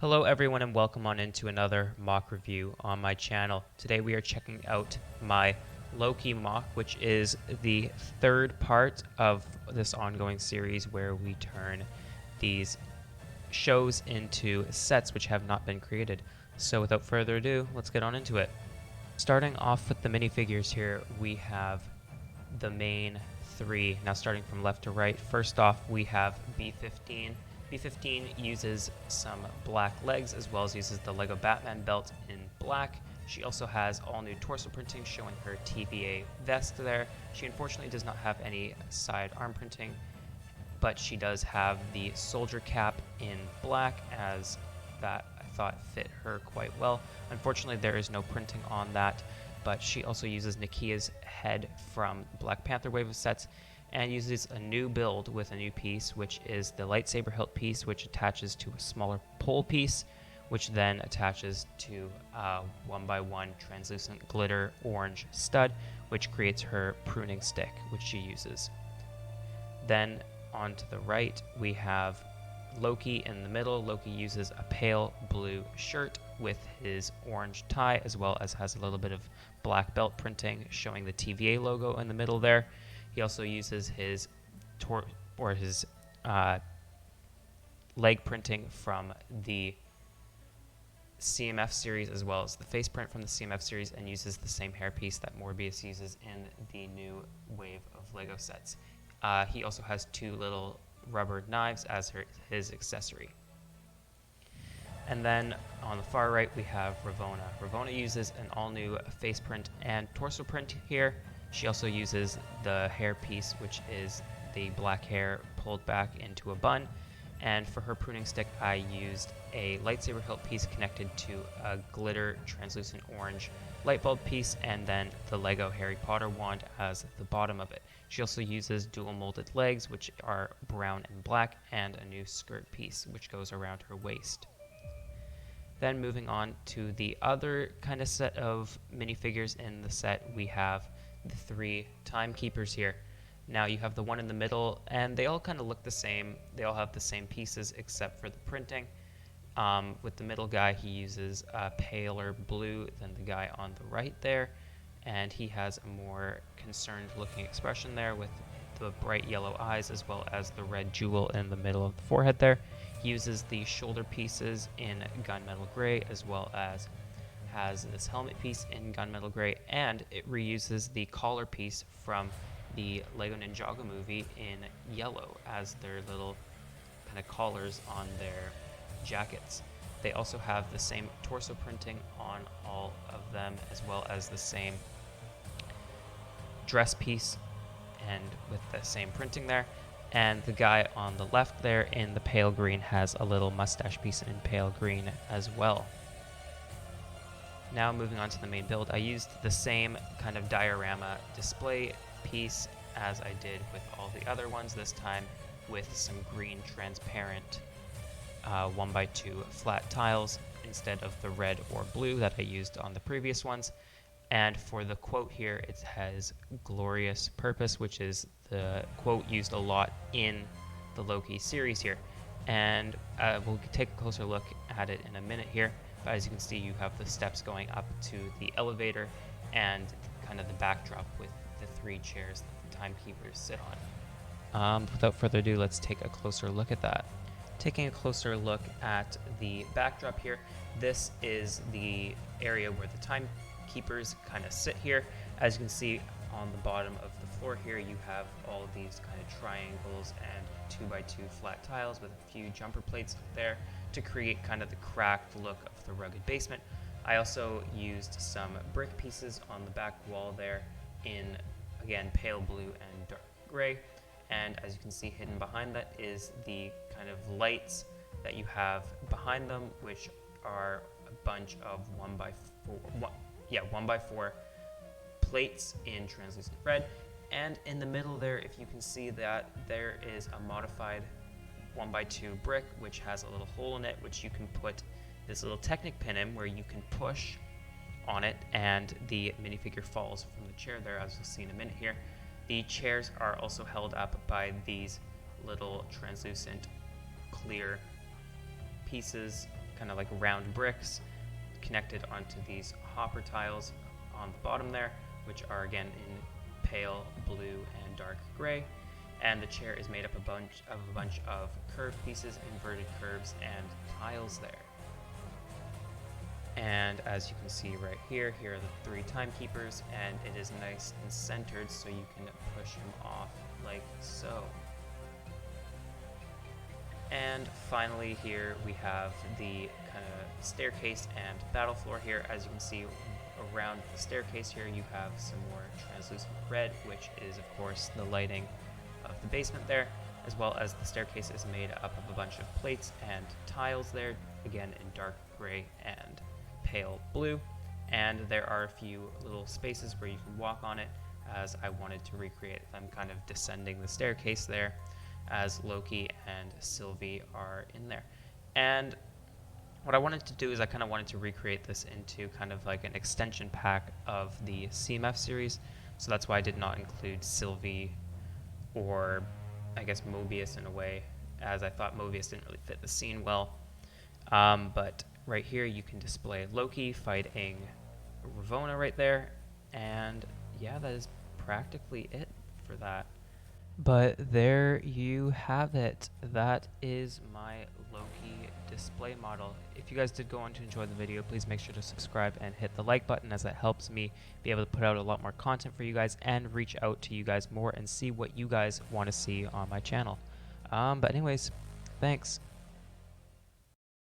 Hello everyone and welcome on into another mock review on my channel. Today we are checking out my Loki mock, which is the third part of this ongoing series where we turn these shows into sets which have not been created. So without further ado, let's get on into it. Starting off with the minifigures here, we have the main three. Now starting from left to right, first off we have B15. B15 uses some black legs as well as uses the Lego Batman belt in black. She also has all new torso printing showing her TVA vest there. She unfortunately does not have any side arm printing, but she does have the soldier cap in black, as that I thought fit her quite well. Unfortunately there is no printing on that, but she also uses Nakia's head from Black Panther wave of sets and uses a new build with a new piece, which is the lightsaber hilt piece, which attaches to a smaller pole piece, which then attaches to a 1x1 translucent glitter orange stud, which creates her pruning stick, which she uses. Then on to the right, we have Loki in the middle. Loki uses a pale blue shirt with his orange tie, as well as has a little bit of black belt printing showing the TVA logo in the middle there. He also uses his leg printing from the CMF series as well as the face print from the CMF series, and uses the same hairpiece that Morbius uses in the new wave of Lego sets. He also has two little rubber knives as his accessory. And then on the far right we have Ravonna. Ravonna uses an all-new face print and torso print here. She also uses the hair piece, which is the black hair pulled back into a bun. And for her pruning stick, I used a lightsaber hilt piece connected to a glitter translucent orange light bulb piece, and then the Lego Harry Potter wand as the bottom of it. She also uses dual molded legs, which are brown and black, and a new skirt piece, which goes around her waist. Then moving on to the other kind of set of minifigures in the set, we have the three timekeepers here. Now you have the one in the middle, and they all kind of look the same. They all have the same pieces except for the printing. With the middle guy, he uses a paler blue than the guy on the right there, and he has a more concerned looking expression there with the bright yellow eyes as well as the red jewel in the middle of the forehead there. He uses the shoulder pieces in gunmetal gray as well as has this helmet piece in gunmetal gray, and it reuses the collar piece from the Lego Ninjago movie in yellow as their little kind of collars on their jackets. They also have the same torso printing on all of them as well as the same dress piece and with the same printing there. And the guy on the left there in the pale green has a little mustache piece in pale green as well. Now moving on to the main build, I used the same kind of diorama display piece as I did with all the other ones, this time with some green transparent 1x2 flat tiles instead of the red or blue that I used on the previous ones. And for the quote here, it has glorious purpose, which is the quote used a lot in the Loki series here. And we'll take a closer look at it in a minute here. But as you can see, you have the steps going up to the elevator and kind of the backdrop with the three chairs that the timekeepers sit on. Without further ado, let's take a closer look at that. Taking a closer look at the backdrop here, this is the area where the timekeepers kind of sit here. As you can see on the bottom of the floor here, you have all of these kind of triangles and 2x2 flat tiles with a few jumper plates there to create kind of the cracked look of the rugged basement. I also used some brick pieces on the back wall there in, again, pale blue and dark gray. And as you can see, hidden behind that is the kind of lights that you have behind them, which are a bunch of 1x4 plates in translucent red. And in the middle there, if you can see that, there is a modified 1x2 brick, which has a little hole in it, which you can put this little Technic pin in, where you can push on it and the minifigure falls from the chair there, as you'll see in a minute here. The chairs are also held up by these little translucent clear pieces kind of like round bricks connected onto these hopper tiles on the bottom there, which are again in pale blue and dark gray. And the chair is made up a bunch of curved pieces, inverted curves, and tiles there. And as you can see right here, here are the 3 timekeepers, and it is nice and centered so you can push him off like so. And finally here we have the kind of staircase and battle floor here. As you can see around the staircase here, you have some more translucent red, which is of course the lighting of the basement there, as well as the staircase is made up of a bunch of plates and tiles there, again in dark gray and pale blue. And there are a few little spaces where you can walk on it, as I wanted to recreate them kind of descending the staircase there as Loki and Sylvie are in there. And what I wanted to do is I kind of wanted to recreate this into kind of like an extension pack of the CMF series. So that's why I did not include Sylvie or I guess Mobius in a way, as I thought Mobius didn't really fit the scene well. But right here you can display Loki fighting Ravonna right there. And yeah, that is practically it for that. But there you have it. That is my Loki display model. If you guys did go on to enjoy the video, please make sure to subscribe and hit the like button, as that helps me be able to put out a lot more content for you guys and reach out to you guys more and see what you guys want to see on my channel. But anyways, thanks.